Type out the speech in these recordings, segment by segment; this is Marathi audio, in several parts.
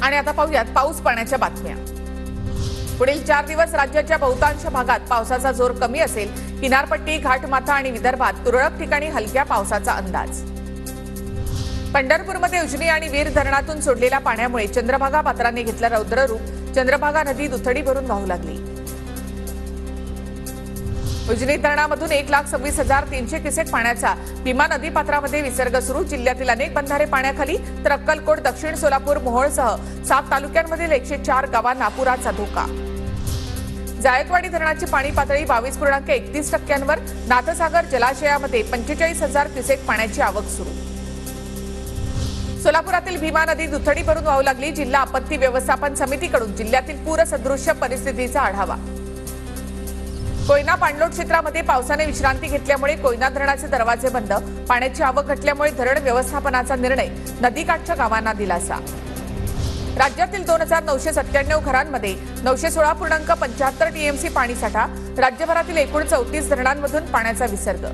आणि आता पाहूयात पाऊस पाण्याच्या बातम्या। पुढील 4 दिवस राज्याच्या बहुतांश भागात पावसाचा जोर कमी असेल। किनारपट्टी, घाटमाथा आणि विदर्भात तुरळक ठिकाणी हलक्या पावसाचा अंदाज। पंढरपूरमध्ये उजनी आणि वीर धरणातून सोडलेल्या पाण्यामुळे चंद्रभागा पात्राने घेतलं रौद्ररूप। चंद्रभागा नदी दुथडी भरून वाहू लागली। उजनी धरणामधून 1,26,300 क्युसेक पाण्याचा भीमा नदी पात्रामध्ये विसर्ग सुरू। जिल्ह्यातील अनेक बंधारे पाण्याखाली तर अक्कलकोट, दक्षिण सोलापूर, मोहोळसह 7 तालुक्यांमधील 104 गावांना पुराचा धोका। जायकवाडी धरणाची पाणी पातळी 22.31%वर। नाथसागर जलाशयामध्ये 45,000 क्युसेक पाण्याची आवक सुरू। सोलापुरातील भीमा नदी दुथडी भरून वाहू लागली। जिल्हा आपत्ती व्यवस्थापन समितीकडून जिल्ह्यातील पूरसदृश्य परिस्थितीचा आढावा। कोयना पाणलोट क्षेत्रामध्ये पावसाने विश्रांती घेतल्यामुळे कोयना धरणाचे दरवाजे बंद। पाण्याची आवक घटल्यामुळे धरण व्यवस्थापनाचा निर्णय। नदीकाठच्या गावांना दिलासा। राज्यातील 2,997 घरांमध्ये 916.75 टीएमसी पाणीसाठा। राज्यभरातील एकूण 34 धरणांमधून पाण्याचा विसर्ग।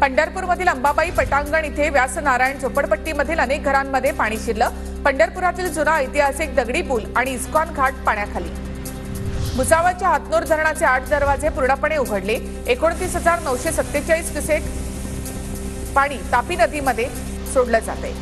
पंढरपूरमधील अंबाबाई पटांगण इथे व्यासनारायण झोपडपट्टीमधील अनेक घरांमध्ये पाणी शिरलं। पंढरपुरातील जुना ऐतिहासिक दगडी पूल आणि इस्कॉन घाट पाण्याखाली। भुसावळच्या हातनूर धरणाचे 8 दरवाजे पूर्णपणे उघडले। 29,947 क्युसेक पाणी तापी नदीमध्ये सोडलं जाते।